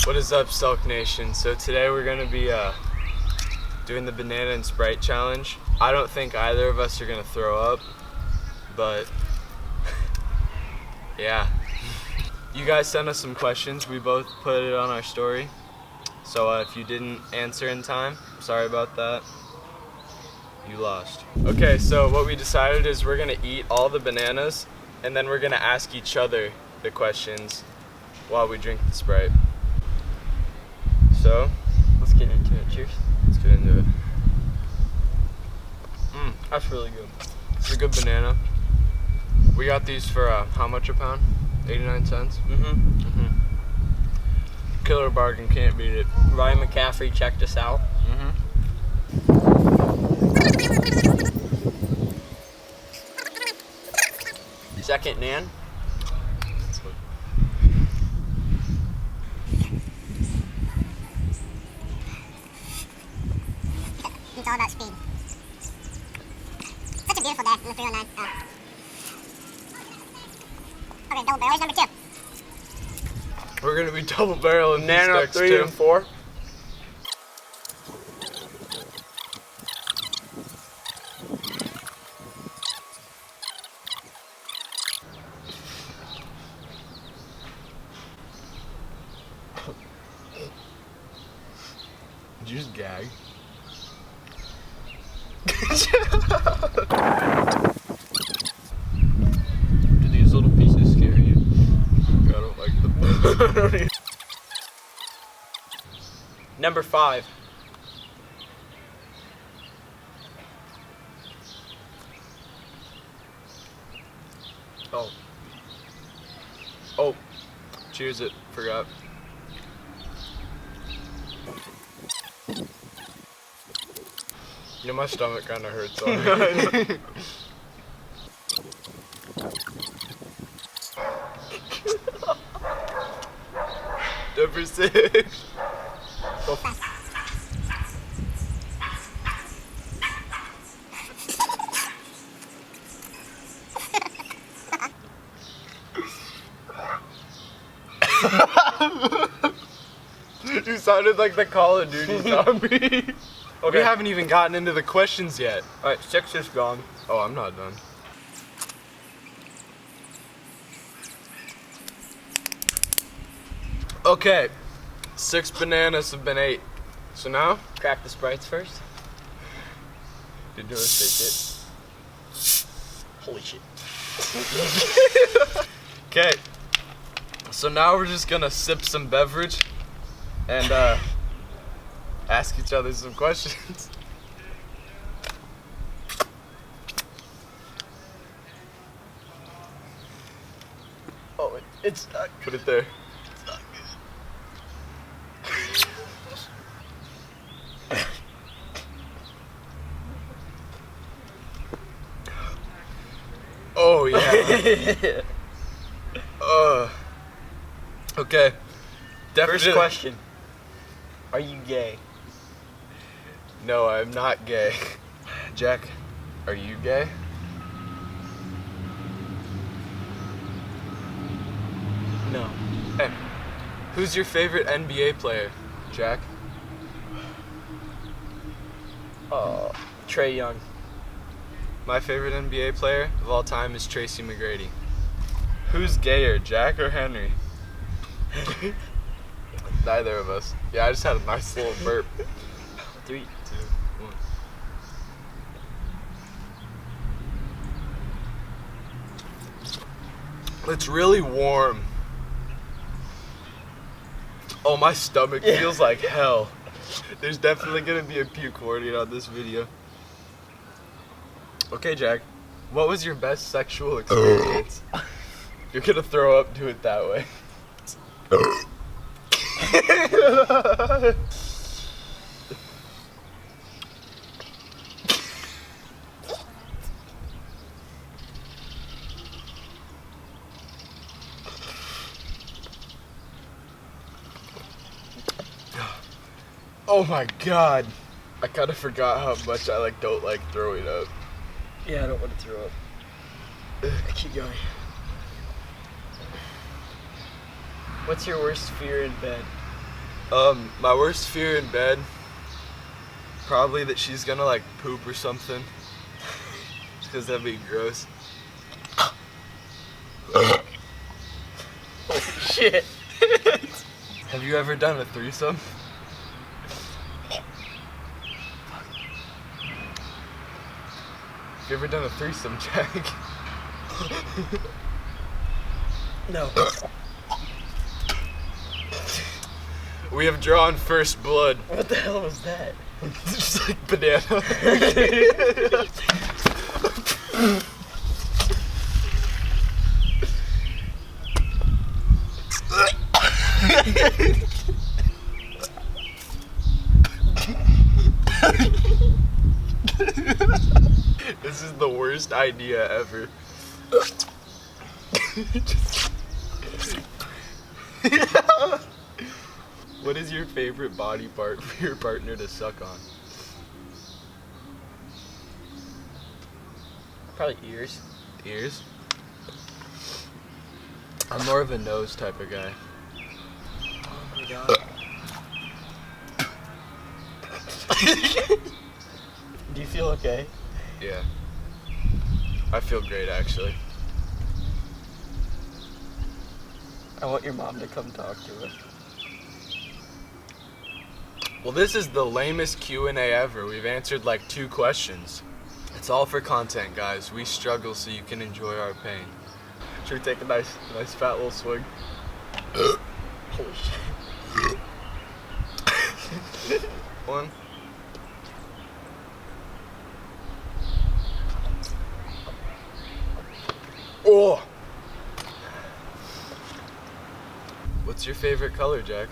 What is up, Sulk Nation? So today we're gonna be doing the banana and Sprite challenge. I don't think either of us are gonna throw up, but yeah. You guys sent us some questions. We both put it on our story. So if you didn't answer in time, sorry about that. You lost. Okay, so what we decided is we're gonna eat all the bananas and then we're gonna ask each other the questions while we drink the Sprite. So, let's get into it. Cheers. Let's get into it. That's really good. It's a good banana. We got these for how much a pound? 89 cents? Killer bargain, can't beat it. Ryan McCaffrey checked us out. Second Nan. It's all about speed. Such a beautiful day in the 309. Okay, double barrels number 2. We're gonna be double barreling Nano these 3 too. and 4. Did you just gag? Do these little pieces scare you? I don't like them. Number 5. Oh, cheers it, forgot. You know, my stomach kind of hurts already. Number 6. Go fast. You sounded like the Call of Duty zombie. Okay. We haven't even gotten into the questions yet. Alright, 6 is gone. Oh, I'm not done. Okay, 6 bananas have been ate. So now, Crack the Sprites first. did you shake it? Holy shit. Okay, so now we're just gonna sip some beverage and ask each other some questions. Oh, it's stuck. Put it there. It's not Oh yeah. good. Okay. First question. Are you gay? No, I'm not gay. Jack, are you gay? No. Hey, who's your favorite NBA player, Jack? Trey Young. My favorite NBA player of all time is Tracy McGrady. Who's gayer, Jack or Henry? Neither of us. Yeah, I just had a nice little burp. 3, 2, 1. It's really warm. Oh, my stomach feels like hell. There's definitely gonna be a puke warning on this video. Okay, Jack, what was your best sexual experience? You're gonna throw up, do it that way. Oh my god. I kind of forgot how much I don't like throwing up. Yeah, I don't want to throw up. Keep going. What's your worst fear in bed? My worst fear in bed, probably that she's gonna like poop or something. Because that'd be gross. Shit. Have you ever done a threesome? Have you ever done a threesome, Jack? No. We have drawn first blood. What the hell was that? Just like banana. This is the worst idea ever. What is your favorite body part for your partner to suck on? Probably ears. Ears? I'm more of a nose type of guy. Oh my god. Do you feel okay? Yeah. I feel great actually. I want your mom to come talk to us. Well, this is the lamest Q&A ever. We've answered like 2 questions. It's all for content, guys. We struggle so you can enjoy our pain. Should we take a nice fat little swig? Holy shit. One. Oh! What's your favorite color, Jack?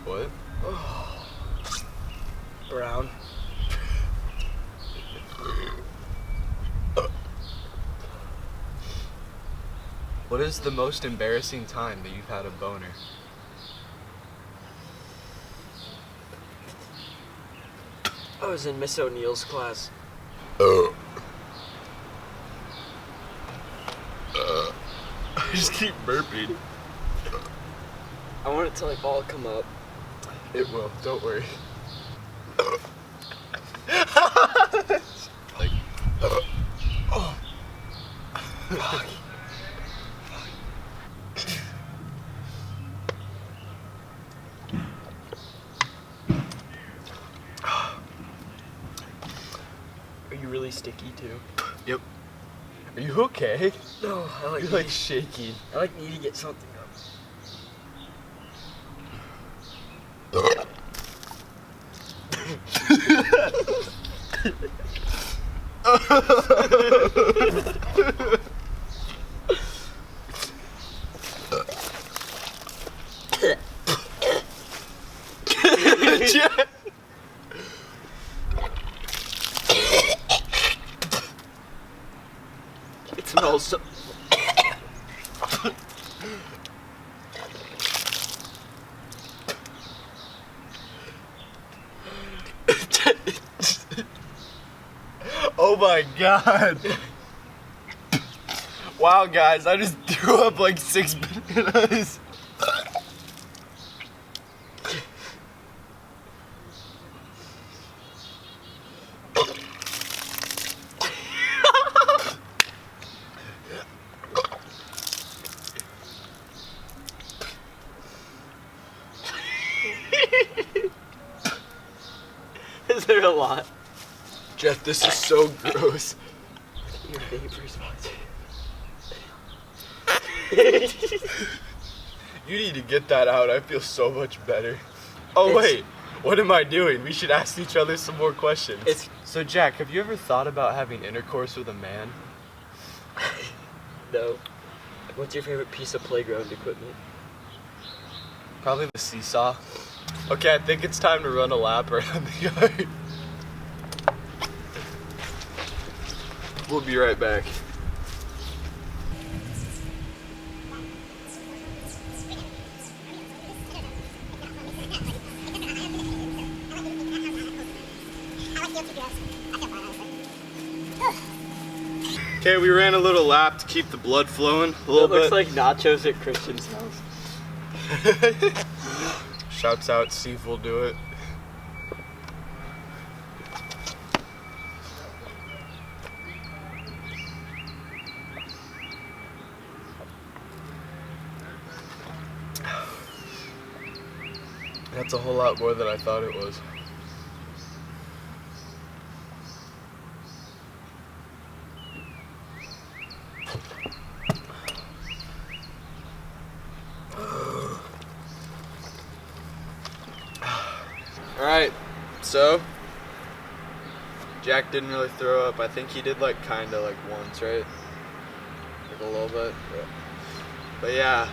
What? Brown. What is the most embarrassing time that you've had a boner? I was in Miss O'Neill's class. I just keep burping. I want it to like all come up. It will, don't worry. Like, oh. Fuck. Are you really sticky too? Yep. Are you okay? No, You're like shaking. I need to get something up. It smells so. Oh my god. Wow, guys, I just threw up like 6 bananas. Is there a lot? Jeff, this is so gross. Your vapors, You need to get that out. I feel so much better. Oh, wait. What am I doing? We should ask each other some more questions. So, Jack, have you ever thought about having intercourse with a man? No. What's your favorite piece of playground equipment? Probably the seesaw. Okay, I think it's time to run a lap around the yard. We'll be right back. Okay, we ran a little lap to keep the blood flowing a little It looks bit. like nachos at Christian's house. Shouts out, Steve will do it. That's a whole lot more than I thought it was. Alright, so Jack didn't really throw up. I think he did like kinda like once, right? Like a little bit. But yeah,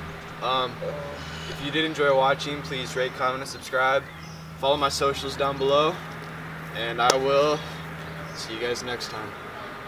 if you did enjoy watching, please rate, comment, and subscribe. Follow my socials down below, and I will see you guys next time.